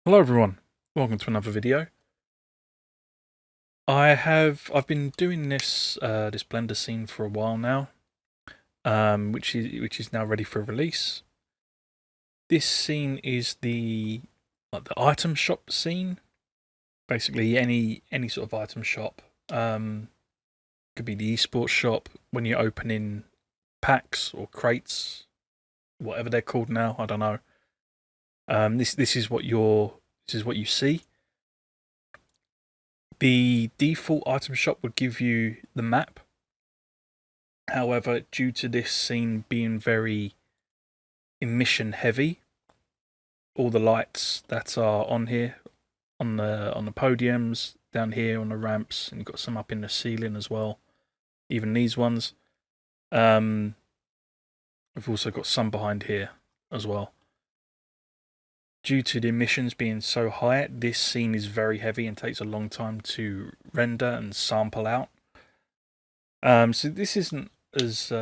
Hello everyone, welcome to another video. I've been doing this Blender scene for a while now, which is now ready for release. This scene is the item shop scene. Basically, any sort of item shop. Could be the esports shop when you're opening packs or crates, whatever they're called now. I don't know. This is what you see. The default item shop would give you the map. However, due to this scene being very emission heavy, all the lights that are on here, on the podiums, down here on the ramps, and you've got some up in the ceiling as well, even these ones. We've also got some behind here as well. Due to the emissions being so high, this scene is very heavy and takes a long time to render and sample out. So this isn't as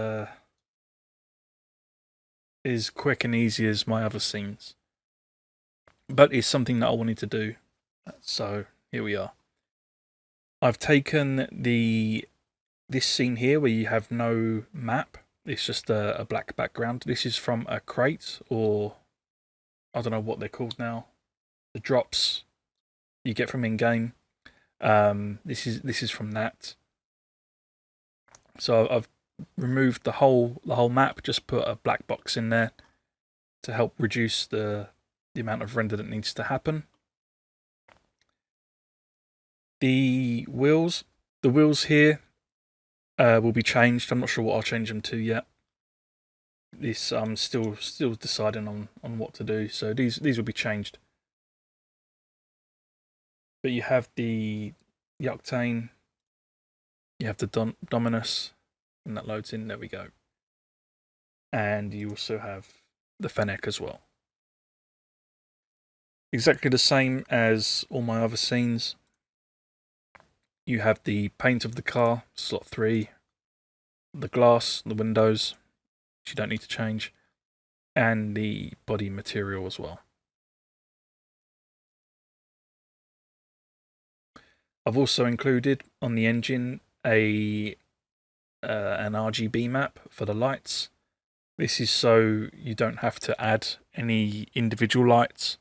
quick and easy as my other scenes, but it's something that I wanted to do. So here we are. I've taken this scene here where you have no map. It's just a black background. This is from a crate, or I don't know what they're called now. The drops you get from in-game. This is from that. So I've removed the whole map, just put a black box in there to help reduce the amount of render that needs to happen. The wheels here will be changed. I'm not sure what I'll change them to yet. This I'm still deciding on what to do. So these will be changed. But you have the Octane, you have the Dominus, and that loads in. There we go. And you also have the Fennec as well. Exactly the same as all my other scenes. You have the paint of the car, slot 3, the glass, the windows, which you don't need to change, and the body material as well. I've also included on the engine an RGB map for the lights. This is so you don't have to add any individual lights,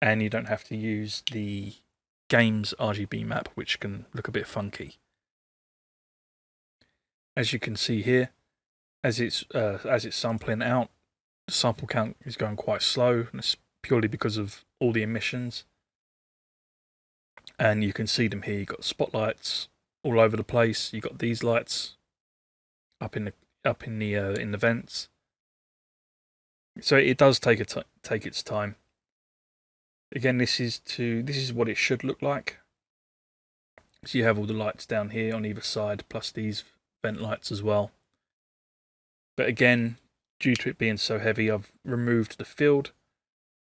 and you don't have to use the game's RGB map, which can look a bit funky. As you can see here, as it's sampling out, the sample count is going quite slow, and it's purely because of all the emissions. And you can see them here. You've got spotlights all over the place. You've got these lights up in the vents. So it does take its time. Again, this is what it should look like. So you have all the lights down here on either side, plus these vent lights as well. But again, due to it being so heavy, I've removed the field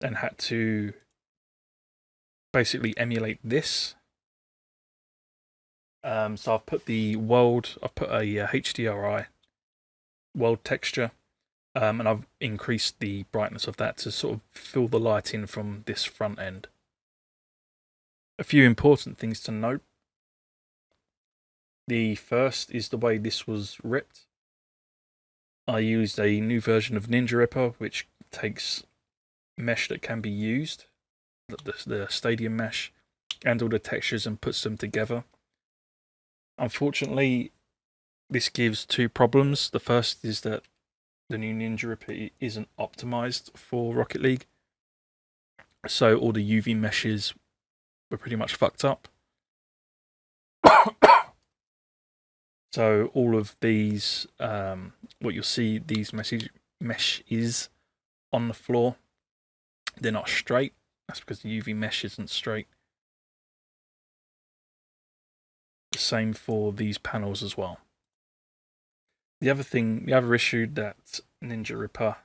and had to basically emulate this. So I've put a HDRI world texture, and I've increased the brightness of that to sort of fill the light in from this front end. A few important things to note. The first is the way this was ripped. I used a new version of Ninja Ripper, which takes mesh that can be used, the stadium mesh, and all the textures, and puts them together. Unfortunately, this gives two problems. The first is that the new Ninja Ripper isn't optimized for Rocket League, so all the UV meshes were pretty much fucked up. So all of these, what you'll see, these mesh is on the floor. They're not straight. That's because the UV mesh isn't straight. The same for these panels as well. The other issue that Ninja Ripper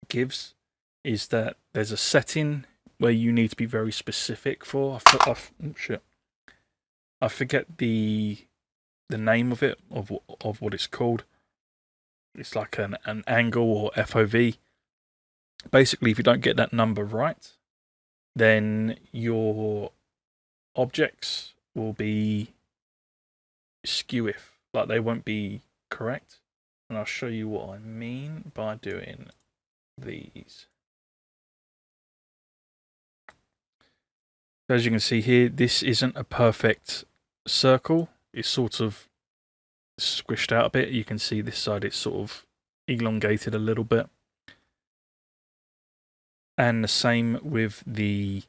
gives is that there's a setting where you need to be very specific for. I forget the name of it, of what it's called. It's like an angle or FOV. Basically, if you don't get that number right, then your objects will be skew, like they won't be correct. And I'll show you what I mean by doing these. As you can see here, this isn't a perfect circle. It's sort of squished out a bit. You can see this side, it's sort of elongated a little bit. And the same with the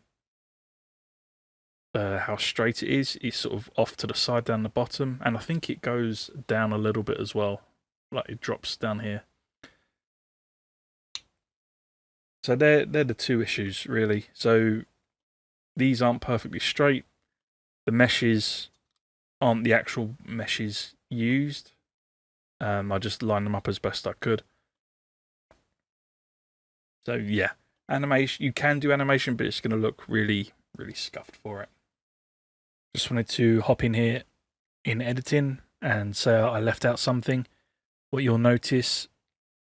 how straight it is. It's sort of off to the side down the bottom, and I think it goes down a little bit as well, like it drops down here. So they're the two issues really. So these aren't perfectly straight. The meshes aren't the actual meshes used. I just lined them up as best I could. So yeah, animation, you can do animation, but it's going to look really, really scuffed for it. Just wanted to hop in here in editing and say I left out something. What you'll notice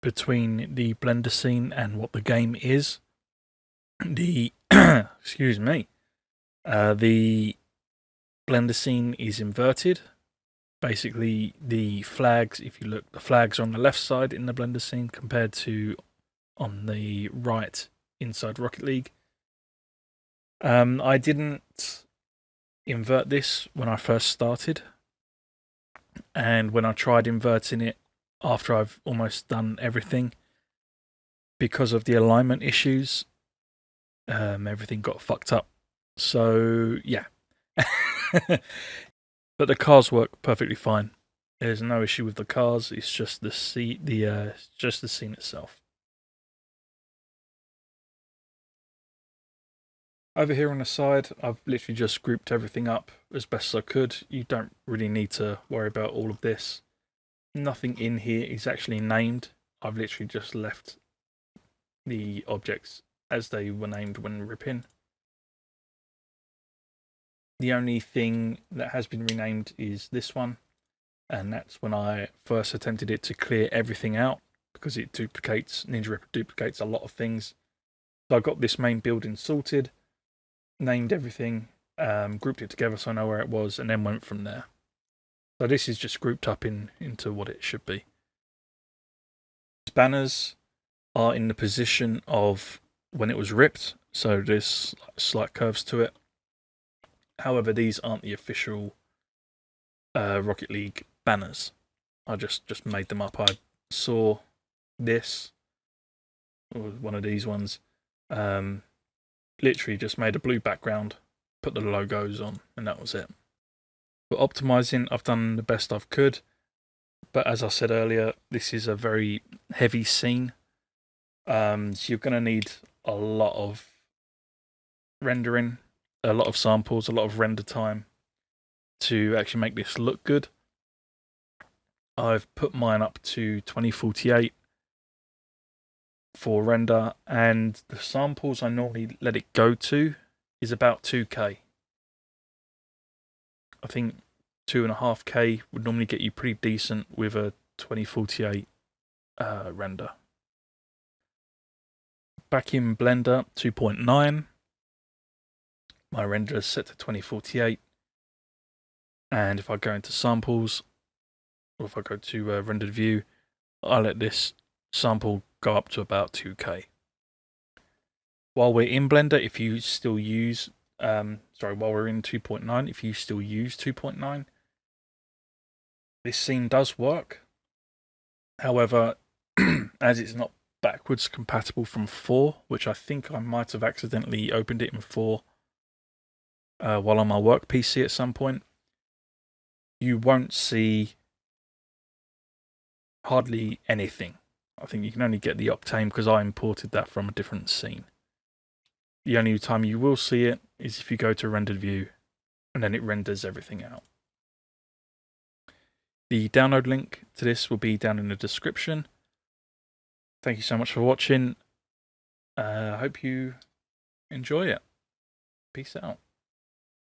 between the Blender scene and what the game is, the excuse me, the Blender scene is inverted. Basically, the flags, if you look, the flags are on the left side in the Blender scene compared to on the right inside Rocket League. I didn't invert this when I first started, and when I tried inverting it after I've almost done everything, because of the alignment issues, everything got fucked up. So yeah. But the cars work perfectly fine. There's no issue with the cars. It's just the scene itself. Over here on the side, I've literally just grouped everything up as best as I could. You don't really need to worry about all of this. Nothing in here is actually named. I've literally just left the objects as they were named when ripping. The only thing that has been renamed is this one, and that's when I first attempted it to clear everything out, because it duplicates, Ninja Ripper duplicates a lot of things. So I got this main building sorted, named everything, grouped it together so I know where it was, and then went from there. So this is just grouped up into what it should be. These banners are in the position of when it was ripped, so there's slight curves to it. However, these aren't the official Rocket League banners. I just made them up. I saw this, or one of these ones, literally just made a blue background, put the logos on, and that was it. For optimizing, I've done the best I could, but as I said earlier, this is a very heavy scene, so you're going to need a lot of rendering, a lot of samples, a lot of render time to actually make this look good. I've put mine up to 2048 for render, and the samples I normally let it go to is about 2K. I think 2.5K would normally get you pretty decent with a 2048 render. Back in Blender 2.9, my render is set to 2048, and if I go into samples, or if I go to rendered view, I let this sample go up to about 2K. While we're in Blender, if you still use, while we're in 2.9, if you still use 2.9, this scene does work. However, as it's not backwards compatible from 4, which I think I might have accidentally opened it in 4 while on my work PC at some point, you won't see hardly anything. I think you can only get the Octane because I imported that from a different scene. The only time you will see it is if you go to rendered view, and then it renders everything out. The download link to this will be down in the description. Thank you so much for watching. I hope you enjoy it. Peace out.